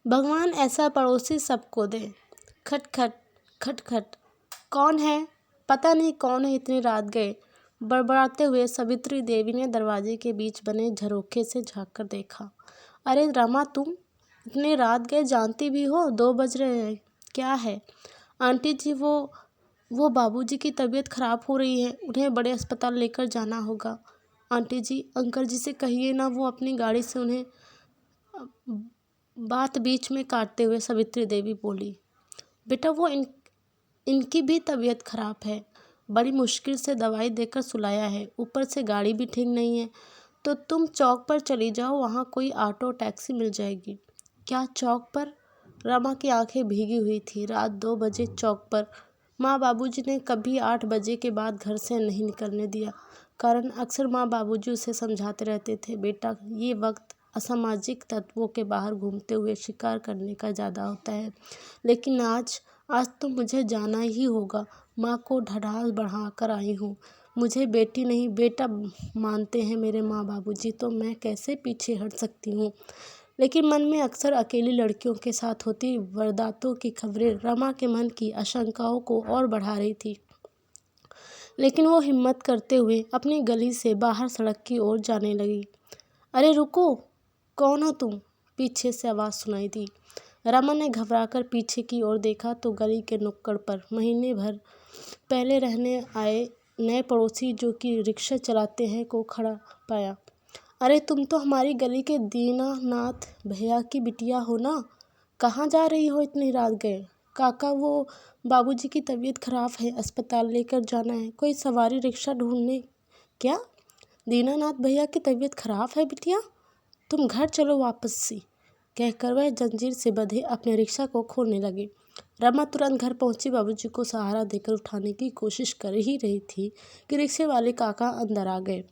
भगवान ऐसा पड़ोसी सबको दे। खट खट खट खट। कौन है? पता नहीं कौन है, इतनी रात गए। बड़बड़ाते हुए सावित्री देवी ने दरवाजे के बीच बने झरोखे से झाँक कर देखा। अरे रमा, तुम इतनी रात गए, जानती भी हो 2 बज रहे हैं। क्या है? आंटी जी, वो बाबूजी की तबीयत खराब हो रही है, उन्हें बड़े अस्पताल लेकर जाना होगा। आंटी जी, अंकल जी से कहिए ना, वो अपनी गाड़ी से उन्हें। बात बीच में काटते हुए सावित्री देवी बोली, बेटा वो इनकी भी तबीयत खराब है, बड़ी मुश्किल से दवाई देकर सुलाया है, ऊपर से गाड़ी भी ठीक नहीं है। तो तुम चौक पर चली जाओ, वहाँ कोई ऑटो टैक्सी मिल जाएगी। क्या चौक पर? रमा की आंखें भीगी हुई थी। रात 2 बजे चौक पर? माँ बाबूजी ने कभी 8 बजे के बाद घर से नहीं निकलने दिया। कारण अक्सर माँ बाबूजी उसे समझाते रहते थे, बेटा ये वक्त असामाजिक तत्वों के बाहर घूमते हुए शिकार करने का ज़्यादा होता है। लेकिन आज तो मुझे जाना ही होगा। माँ को ढाल बढ़ा कर आई हूँ। मुझे बेटी नहीं बेटा मानते हैं मेरे माँ बाबूजी, तो मैं कैसे पीछे हट सकती हूँ। लेकिन मन में अक्सर अकेली लड़कियों के साथ होती वारदातों की खबरें रमा के मन की आशंकाओं को और बढ़ा रही थी। लेकिन वो हिम्मत करते हुए अपनी गली से बाहर सड़क की ओर जाने लगी। अरे रुको, कौन हो तुम? पीछे से आवाज़ सुनाई दी। रमा ने घबराकर पीछे की ओर देखा तो गली के नुक्कड़ पर महीने भर पहले रहने आए नए पड़ोसी जो कि रिक्शा चलाते हैं को खड़ा पाया। अरे तुम तो हमारी गली के दीनानाथ भैया की बिटिया हो ना? कहाँ जा रही हो इतनी रात गए? काका, वो बाबूजी की तबीयत खराब है, अस्पताल लेकर जाना है, कोई सवारी रिक्शा ढूंढने। क्या? दीनानाथ भैया की तबीयत खराब है बिटिया? तुम घर चलो वापस से, कहकर वह जंजीर से बंधे अपने रिक्शा को खोलने लगे। रमा तुरंत घर पहुंची। बाबूजी को सहारा देकर उठाने की कोशिश कर ही रही थी कि रिक्शे वाले काका अंदर आ गए।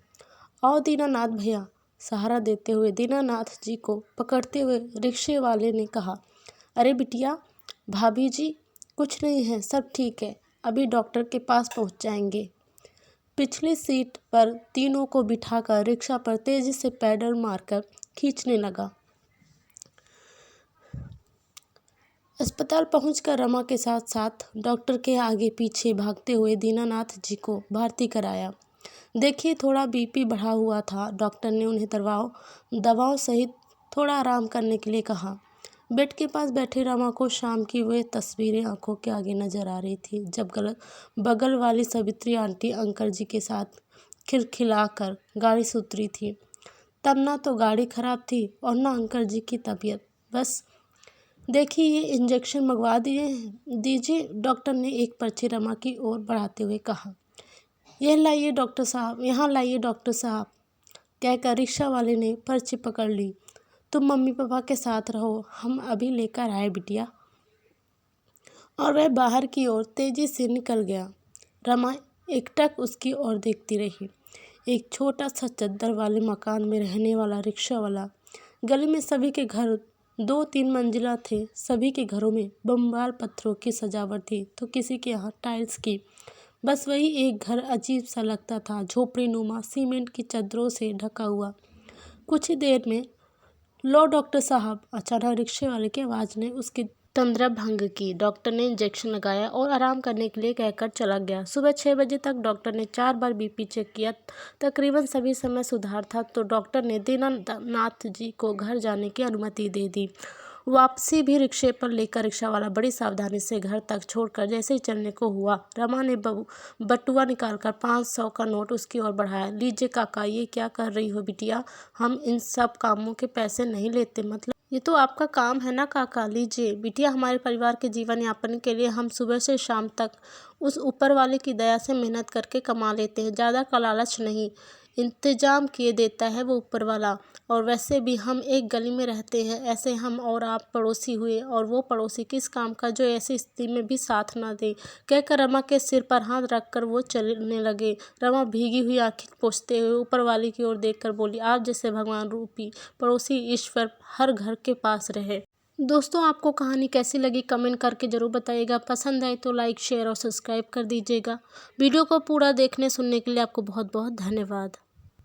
आओ दीनानाथ भैया, सहारा देते हुए दीनानाथ जी को पकड़ते हुए रिक्शे वाले ने कहा। अरे बिटिया, भाभी जी कुछ नहीं है, सब ठीक है, अभी डॉक्टर के पास पहुंच जाएंगे। पिछली सीट पर तीनों को बिठाकर रिक्शा पर तेजी से पैडल मारकर खींचने लगा। अस्पताल पहुंचकर रमा के साथ साथ डॉक्टर के आगे पीछे भागते हुए दीनानाथ जी को भर्ती कराया। देखिए, थोड़ा बीपी बढ़ा हुआ था। डॉक्टर ने उन्हें दवाओं सहित थोड़ा आराम करने के लिए कहा। बेड के पास बैठे रमा को शाम की वे तस्वीरें आंखों के आगे नजर आ रही थी, जब बगल वाली सावित्री आंटी अंकल जी के साथ खिलखिलाकर गाड़ी से उतरी थी। तब ना तो गाड़ी खराब थी और ना अंकल जी की तबीयत। बस देखिए, ये इंजेक्शन मंगवा दीजिए, डॉक्टर ने एक पर्ची रमा की ओर बढ़ाते हुए कहा। यह लाइए डॉक्टर साहब, यहाँ लाइए डॉक्टर साहब, कहकर रिक्शा वाले ने पर्ची पकड़ ली। तुम मम्मी पापा के साथ रहो, हम अभी लेकर आए बिटिया। और वह बाहर की ओर तेजी से निकल गया। रमा एकटक उसकी ओर देखती रही। एक छोटा सा चद्दर वाले मकान में रहने वाला रिक्शा वाला। गली में सभी के घर 2-3 मंजिला थे। सभी के घरों में बमबाल पत्थरों की सजावट थी तो किसी के यहाँ टाइल्स की। बस वही एक घर अजीब सा लगता था, झोपड़ी नुमा, सीमेंट की चादरों से ढका हुआ। कुछ ही देर में, लो डॉक्टर साहब, अचानक रिक्शे वाले की आवाज़ ने उसकी तंद्रा भंग की। डॉक्टर ने इंजेक्शन लगाया और आराम करने के लिए कहकर चला गया। सुबह 6 बजे तक डॉक्टर ने 4 बार बीपी चेक किया। तकरीबन सभी समय सुधार था तो डॉक्टर ने दीनानाथ जी को घर जाने की अनुमति दे दी। वापसी भी रिक्शे पर लेकर रिक्शा वाला बड़ी सावधानी से घर तक छोड़कर जैसे ही चलने को हुआ, रमा ने बटुआ निकालकर 500 का नोट उसकी ओर बढ़ाया। लीजिए काका, ये क्या कर रही हो बिटिया? हम इन सब कामों के पैसे नहीं लेते, मतलब ये तो आपका काम है ना काका। लीजिए बिटिया, हमारे परिवार के जीवन यापन के लिए हम सुबह से शाम तक उस ऊपर वाले की दया से मेहनत करके कमा लेते हैं, ज़्यादा का लालच नहीं। इंतजाम किए देता है वो ऊपर वाला। और वैसे भी हम एक गली में रहते हैं, ऐसे हम और आप पड़ोसी हुए, और वो पड़ोसी किस काम का जो ऐसी स्थिति में भी साथ ना दे। कहकर रमा के सिर पर हाथ रखकर वो चलने लगे। रमा भीगी हुई आंखें पोंछते हुए ऊपर वाले की ओर देखकर बोली, आप जैसे भगवान रूपी पड़ोसी ईश्वर हर घर के पास रहे। दोस्तों, आपको कहानी कैसी लगी कमेंट करके ज़रूर बताइएगा। पसंद आए तो लाइक शेयर और सब्सक्राइब कर दीजिएगा। वीडियो को पूरा देखने सुनने के लिए आपको बहुत बहुत धन्यवाद।